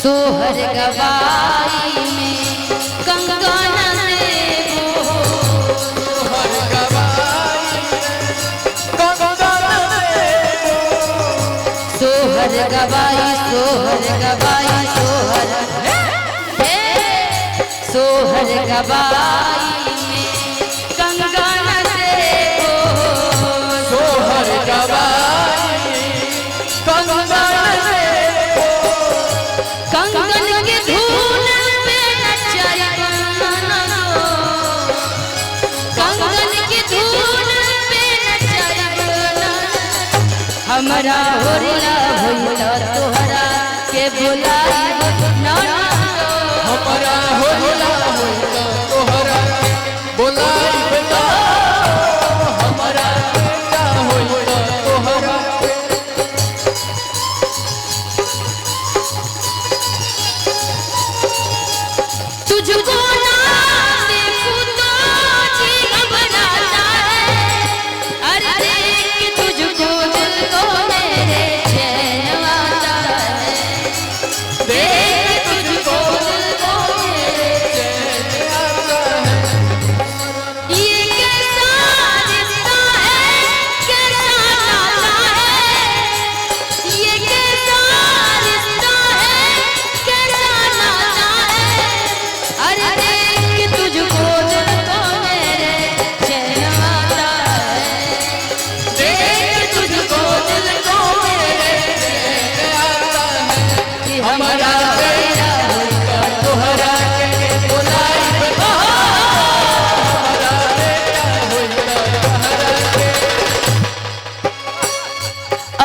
सोहर गवाई में कंगन देवो, सोहर गवाई कंगन देवो, सोहर गवाई सोहर गवाई सोहर सोहर गवाई में कंगन देवो, सोहर गवाई कंगन देवो, कंगन की धून पे नचाई बनो, कंगन की धून पे नचाई बनो, हमारा होरिला होइला तोहरा के बुलाई ना हमारा होला होला तोहरा बुलाई बता, हमारा बेटा होला तोहरा। तुझको ना देखूं तो जी घबराता है, अरे देख तुझको दिल को मेरे चैन आता है, देख तुझको दिल को मेरे चैन आता है, ये कैसा रिश्ता है, कैसा नाता है, ये कैसा रिश्ता है, कैसा नाता है, अरे देख तुझको दिल को मेरे चैन आता है, देख तुझको दिल को मेरे चैन आता है, कि हमारा हमारा बेटा होला तोहरा के बुलाई बता, हमारा बेटा होला तोहरा के।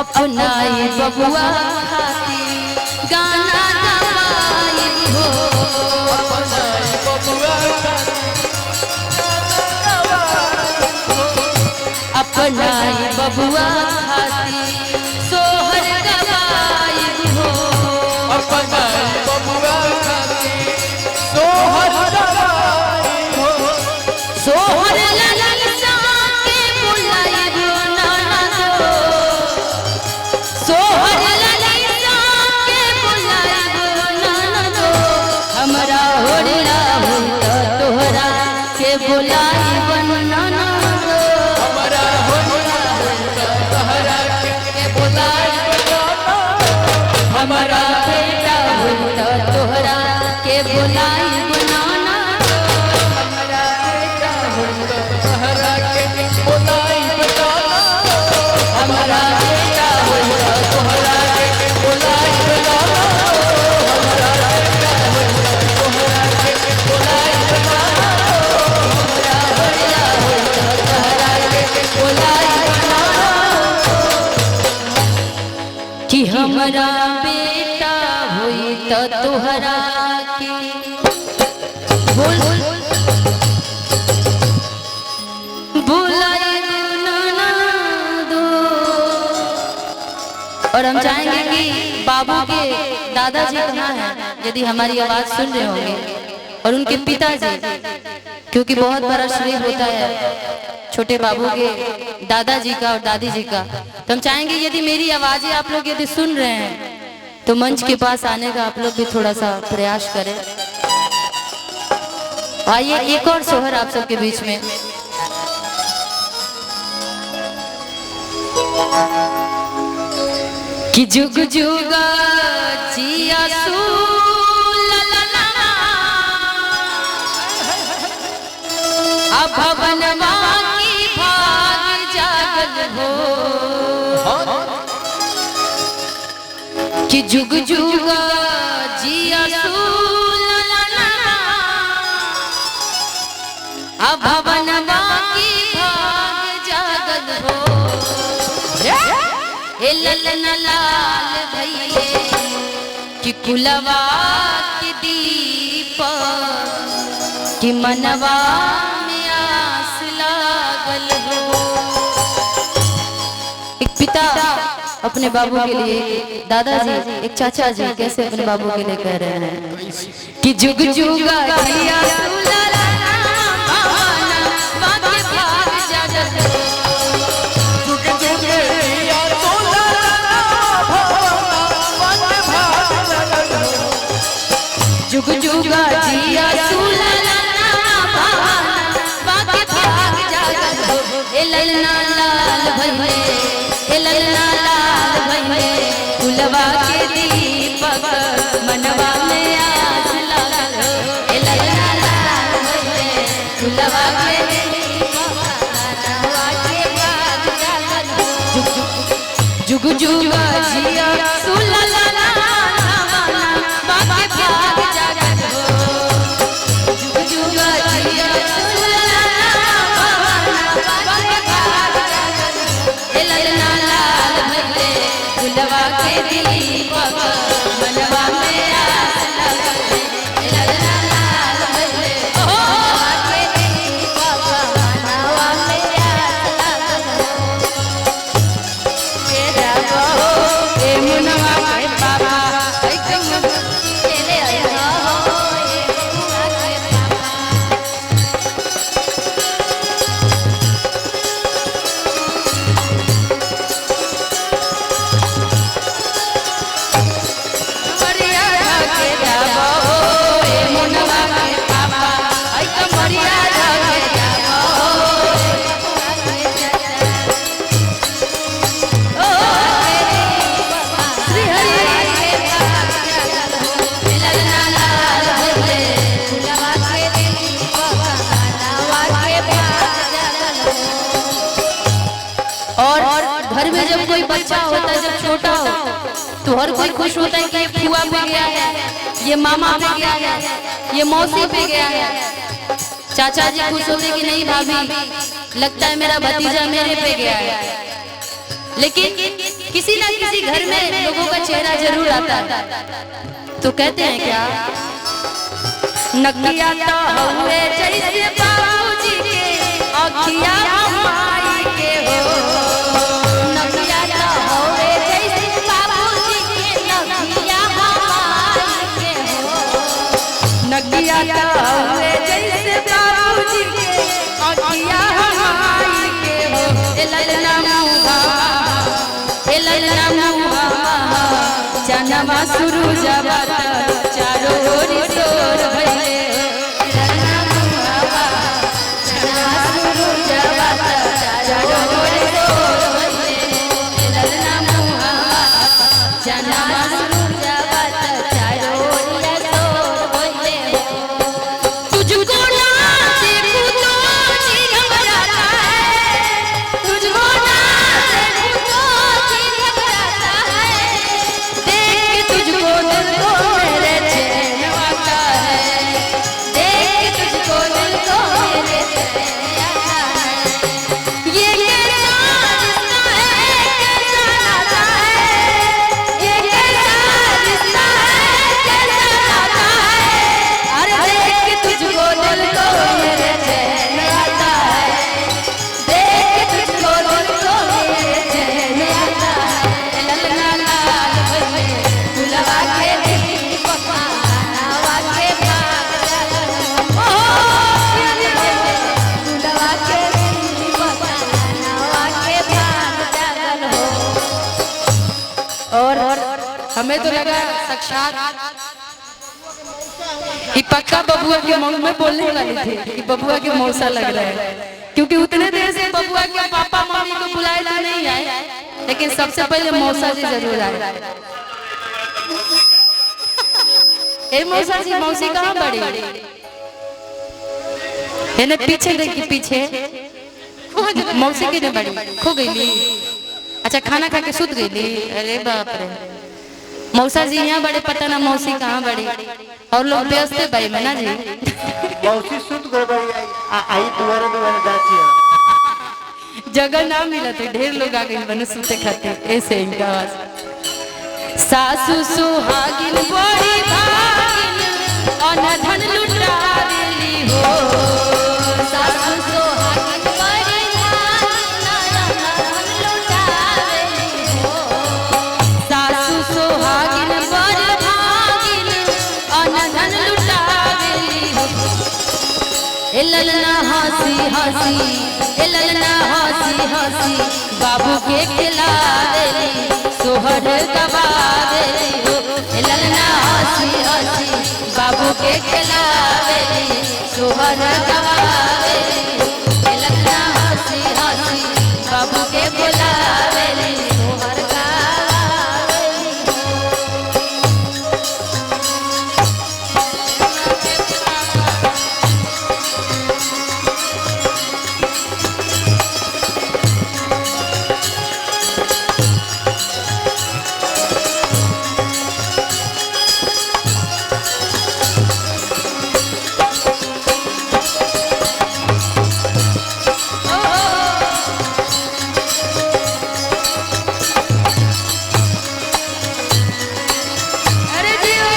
अपना ये बबुआ खाती गाना गवाई हो, अपना बबुआ अपना ये बबुआ खाती सोहर गवाई हो, अपना बबुआ खाती सोहर गवाई हो, सोहर ललन सा के बुलाई हो नाना दो, सोहर ललन सा के बुलाई हो नाना दो, हमारा होरिला होइला तोहरा के बुलाई बन नाना दो, हमारा होला होला तोहरा के बुलाई बता, हमारा बेटा होइला तोहरा के बुलाई बनाना दो, हमारा बेटा होला तोहरा के बुलाई बता, हमारा बेटा होइला तोहरा के बुलाई बता, हमारा बेटा होला तोहरा के बुलाई बता, होरिला होइला तोहरा के बुलाई बनाना कि हमारा बेटा होई त तोहरा के बोल बुलाई बनाना दो। और हम चाहेंगे कि बाबू के दादाजी कहाँ हैं, यदि हमारी आवाज सुन रहे होंगे, और उनके पिताजी, क्योंकि बहुत बड़ा श्रेय होता है छोटे बाबू के दादाजी का और दादी जी का, तो हम चाहेंगे यदि मेरी आवाजें आप लोग यदि सुन रहे हैं तो मंच के पास आने का आप लोग भी थोड़ा सा प्रयास करें। आइए एक और सोहर आप सबके बीच में। कि जुग जुगा जिया सू भवनवा की भाग जागल हो, कि जुग जुगा जिया भवनवा की भाग जागल हो, हे ललन लाल भैये कि कुलवा की दीप कि मनवा में आस लागल हो। एक पिता अपने बाबू के लिए, दादाजी एक चाचा जी कैसे अपने बाबू के लिए कह रहे हैं कि जुग जुगा जिया सुलाला भावना बाके भाग जागल हो, जुग जुग जिया सुलाला भावना बाके भाग जागल हो, जुग जुगा जिया सुललना भावना बाके भाग जागल हो ए ललना लाल भइले ए ललना लाल भइले फुलवा के दीपक मनवा में आस लागल हो ए ललना लाल भइले फुलवा के दीपक मनवा के भाग जागल हो जुग जुगा जिया सुललना भावना बाके भाग जागल हो जुग जुगा जिया सुललना भावना बाके भाग जागल हो ए ललना लाल भइले फुलवा के दीपक मनवा में आस लागल हो ए ललना लाल भइले फुलवा के दीपक मनवा में आस लागल हो ए जागो ए मुनवा के बाबा ऐ कम चले आया हो ए मुनवा के बाबा मरिया के जाबो ए मुनवा के बाबा ऐ कम मरिया के जाबो ओ श्री हरि के भाग जागल हो ललना लाल भइले फुलवा के दीपक मनवा के भाग जागल हो। और घर में जब कोई बच्चा होता है, जब छोटा हो तो हर कोई खुश होता है कि ये फुआ पे गया है, ये मामा पे गया है, ये मौसी पे गया है। चाचा जी खुश होते कि नहीं भाभी लगता है मेरा भतीजा मेरे पे गया है। लेकिन किसी ना किसी घर में लोगों का चेहरा जरूर आता है। तो कहते हैं क्या नकिया तो हुए जैसे बाबूजी के अखिया माई के हो नकिया तो हुए जैसे बाबूजी के नकिया माई के हो नकिया तो हुए जैसे बाबूजी के अखिया माई के हो ए ललना मुहा ए ललना मुहा जनवा शुरू जबात चारों ओर शोर भइले ए ललना मुहा जनवा शुरू जबात चारों ओर शोर भइले ए ललना मुहा जनवा शुरू जबात चारों ओर शोर भइले तुझको ना देखूं तो जी घबराता है तुझको ना देखूं तो जी घबराता है देख तुझको दिल को मेरे चैन आता है देख तुझको दिल को मेरे चैन आता है ये कैसा रिश्ता है कैसा नाता है ये कैसा रिश्ता है कैसा नाता है अरे देख तुझको दिल को मेरे चैन आता है देख तुझको दिल को मेरे चैन आता है ललना लाल भइले फुलवा के दीपक मनवा के भाग जागल हो फुलवा के दीपक मनवा के भाग जागल हो। और हमें तो लगा साक्षात कि पक्का बबुआ के मुंह में बोलने वाली थी कि बबुआ के मौसा लग रहा है, क्योंकि उतने देर से बबुआ के पापा मम्मी को बुलाए तो नहीं आए, लेकिन सबसे पहले मौसा जी जरूर आए। ए मौसा जी मौसी कहाँ बड़ी है ना पीछे देखी पीछे मौसी की ने बड़ी खो गई। अच्छा खाना खा के सुत गई। अरे बाप रे मौसा जी यहाँ बड़े पता ना मौसी कहाँ बड़ी और लोग व्यस्त भाई में ना जी मौसी सुत गए भाई आई दुआरे दुआरे जाती है जगह ना मिला तो ढेर लोग आ गए बने सुते खाते ऐसे इनका आवाज सासू सुहागिन बड़ी भागिन अनधन लुटा देली हो सासू सुहागिन बड़ी भागिन अनधन लुटा देली हो सासू सुहागिन बड़ी भागिन अनधन लुटा देली हो ए ललना हंसी हंसी ए ललना हंसी हंसी बाबू के खिला देली सोहर गवा देली हो ए ललना हंसी हंसी बाबू सोहर गवावेली ए ललना हंसी हंसी बाबू के बुलावेली सोहर गवावेली अरे जियो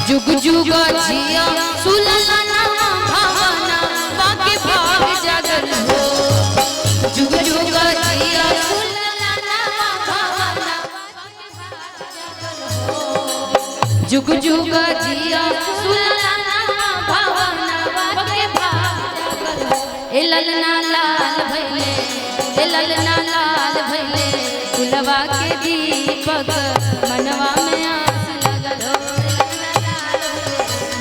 जुग जुग जिया सुललना भावना बाके भाग जागल हो जुग जुग जिया सुललना भावना बाके भाग जागल हो जुग जुग जिया सुललना भावना बाके भाग जागल हो ए ललना लाल भइले ए ललना लाल भइले फुलवा के दीपक मनवा में आस लगल हो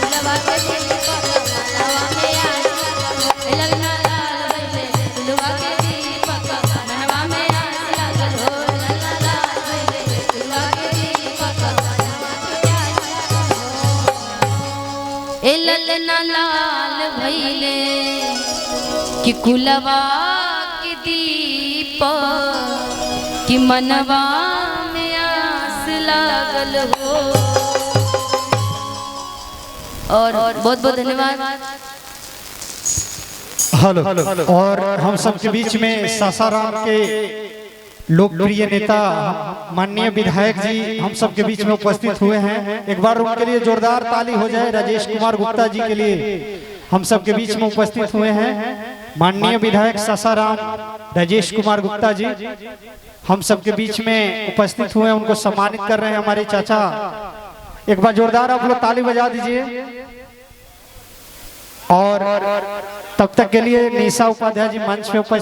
फुलवा के दीपक मनवा में आस लगल हो ललना लाल भइले फुलवा के दीपक मनवा में आस लगल हो ललना लाल भइले फुलवा के दीपक मनवा में आस लगल हो ए ललना लाल भइले कि कुलवा के दीपक कि मनवा में आस लागल हो। और बहुत बहुत धन्यवाद। हेलो। और हम सबके बीच में सासाराम के लोकप्रिय नेता माननीय विधायक जी हम सबके बीच में उपस्थित हुए हैं। एक बार उनके लिए जोरदार ताली हो जाए। राजेश कुमार गुप्ता जी के लिए हम सबके बीच में उपस्थित हुए हैं माननीय विधायक सासाराम राजेश कुमार गुप्ता जी हम सबके बीच में उपस्थित हुए हैं। उनको सम्मानित कर रहे हैं हमारे चाचा। एक बार जोरदार आप लोग ताली बजा दीजिए। और तब तक के लिए निशा उपाध्याय जी मंच पे उपस्थित